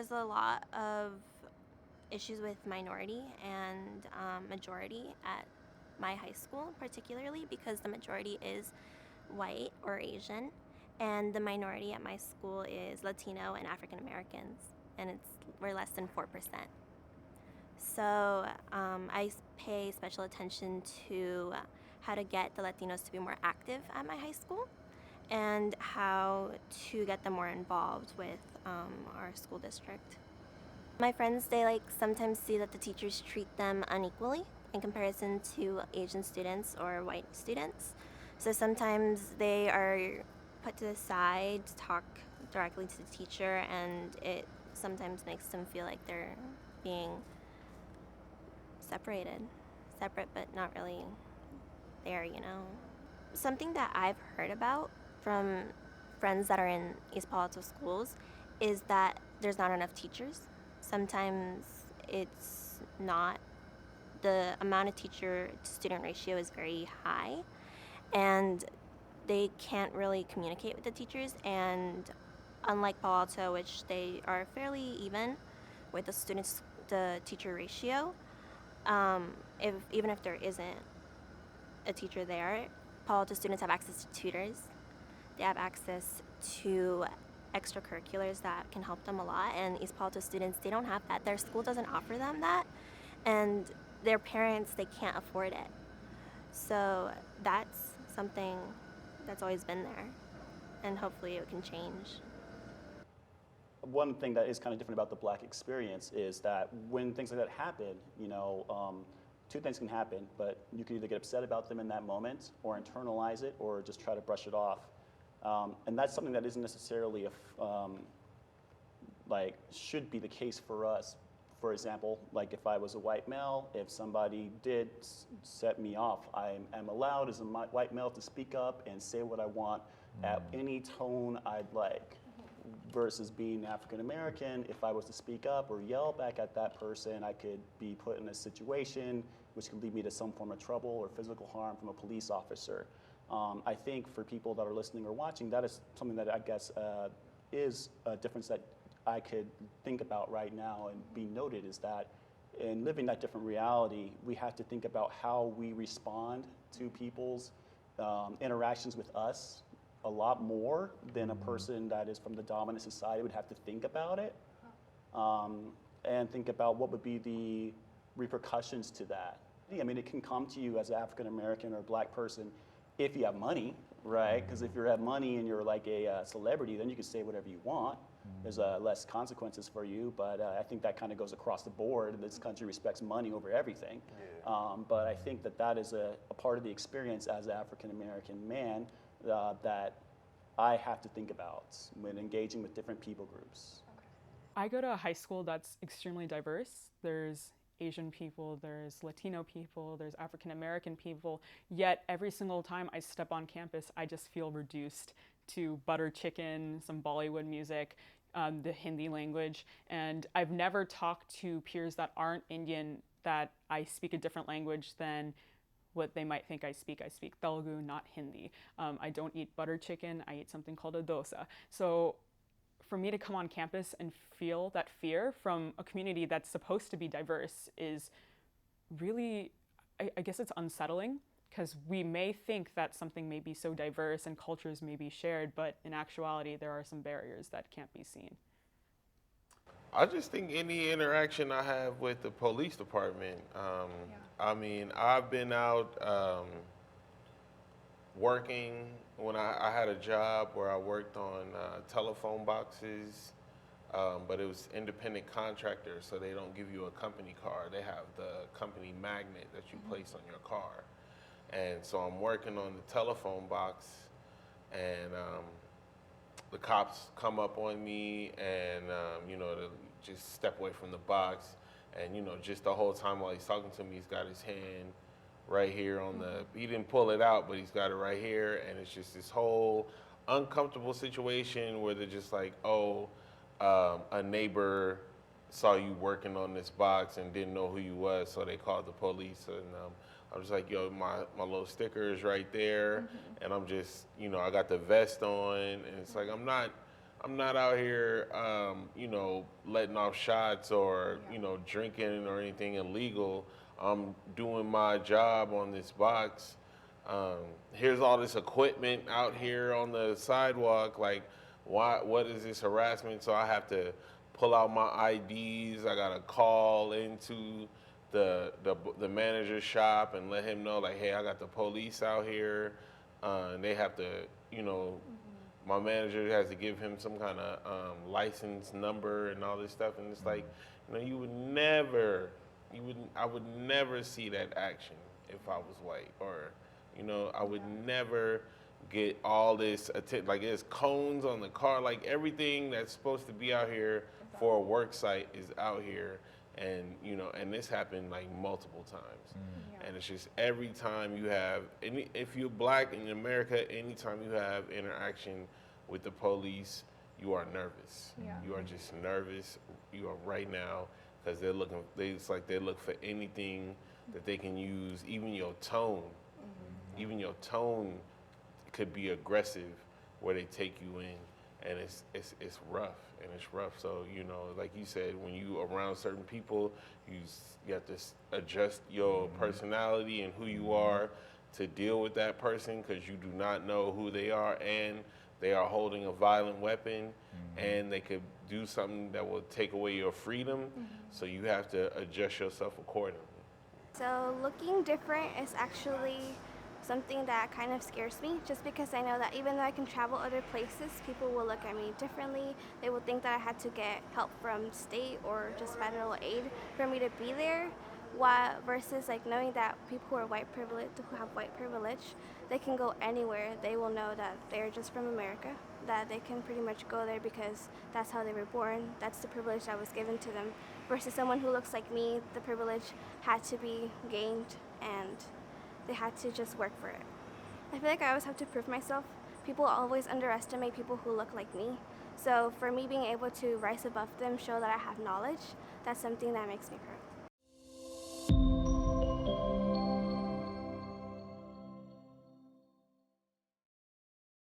There's a lot of issues with minority and majority at my high school, particularly because the majority is white or Asian, and the minority at my school is Latino and African Americans, and we're less than 4%. So I pay special attention to how to get the Latinos to be more active at my high school and how to get them more involved with our school district. My friends, they sometimes see that the teachers treat them unequally in comparison to Asian students or white students. So sometimes they are put to the side to talk directly to the teacher, and it sometimes makes them feel like they're being separate but not really there. Something that I've heard about from friends that are in East Palo Alto schools is that there's not enough teachers. Sometimes it's not, the amount of teacher to student ratio is very high, and they can't really communicate with the teachers. And unlike Palo Alto, which they are fairly even with the teacher ratio, even if there isn't a teacher there, Palo Alto students have access to tutors. They have access to extracurriculars that can help them a lot, and East Palo Alto students, they don't have that. Their school doesn't offer them that, and their parents, they can't afford it. So that's something that's always been there, and hopefully it can change. One thing that is kind of different about the Black experience is that when things like that happen, two things can happen, but you can either get upset about them in that moment or internalize it or just try to brush it off. And that's something that isn't necessarily should be the case for us. For example, like if I was a white male, if somebody did set me off, I am allowed as a white male to speak up and say what I want at any tone I'd like. Versus being African American, if I was to speak up or yell back at that person, I could be put in a situation which could lead me to some form of trouble or physical harm from a police officer. I think for people that are listening or watching, that is something that I guess is a difference that I could think about right now and be noted, is that in living that different reality, we have to think about how we respond to people's interactions with us a lot more than a person that is from the dominant society would have to think about it, and think about what would be the repercussions to that. I mean, it can come to you as an African American or Black person if you have money, right? Because if you have money and you're like a celebrity, then you can say whatever you want. There's less consequences for you, but I think that kind of goes across the board. This country respects money over everything. Yeah. But I think that is a part of the experience as an African American man that I have to think about when engaging with different people groups. I go to a high school that's extremely diverse. There's Asian people, there's Latino people, there's African American people, yet every single time I step on campus, I just feel reduced to butter chicken, some Bollywood music, the Hindi language, and I've never talked to peers that aren't Indian that I speak a different language than what they might think I speak. I speak Telugu, not Hindi. I don't eat butter chicken, I eat something called a dosa. So for me to come on campus and feel that fear from a community that's supposed to be diverse is really, I guess it's unsettling, because we may think that something may be so diverse and cultures may be shared, but in actuality, there are some barriers that can't be seen. I just think any interaction I have with the police department, I mean, I've been out working when I had a job where I worked on telephone boxes, but it was independent contractors, so they don't give you a company car. They have the company magnet that you place on your car. And so I'm working on the telephone box, and the cops come up on me and, to just step away from the box. And, just the whole time while he's talking to me, he's got his hand right here on he didn't pull it out, but he's got it right here. And it's just this whole uncomfortable situation where they're just like, a neighbor saw you working on this box and didn't know who you was, so they called the police. And I was like, yo, my little sticker is right there. And I'm just, I got the vest on, and it's like, I'm I'm not out here, you know, letting off shots or, you know, drinking or anything illegal. I'm doing my job on this box. Here's all this equipment out here on the sidewalk. Like, why? What is this harassment? So I have to pull out my IDs. I gotta call into the manager's shop and let him know, like, hey, I got the police out here, and they have to, you know, my manager has to give him some kind of license number and all this stuff. And it's like, you know, I would never see that action if I was white, or, you know, I would never get all this attention. Like, there's cones on the car, like everything that's supposed to be out here for a work site is out here. And, you know, and this happened like multiple times. And it's just every time you have, if you're black in America, anytime you have interaction with the police, you are nervous. You are just nervous. You are right now, because it's like they look for anything that they can use, even your tone. Even your tone could be aggressive where they take you in. And it's rough, and it's rough. So, you know, like you said, when you around certain people, you have to adjust your personality and who you are to deal with that person, because you do not know who they are, and they are holding a violent weapon, and they could do something that will take away your freedom. So you have to adjust yourself accordingly. So looking different is actually something that kind of scares me, just because I know that even though I can travel other places, people will look at me differently. They will think that I had to get help from state or just federal aid for me to be there. Versus like knowing that people who are who have white privilege, they can go anywhere. They will know that they're just from America, that they can pretty much go there because that's how they were born. That's the privilege that was given to them. Versus someone who looks like me, the privilege had to be gained and they had to just work for it. I feel like I always have to prove myself. People always underestimate people who look like me. So for me being able to rise above them, show that I have knowledge, that's something that makes me proud.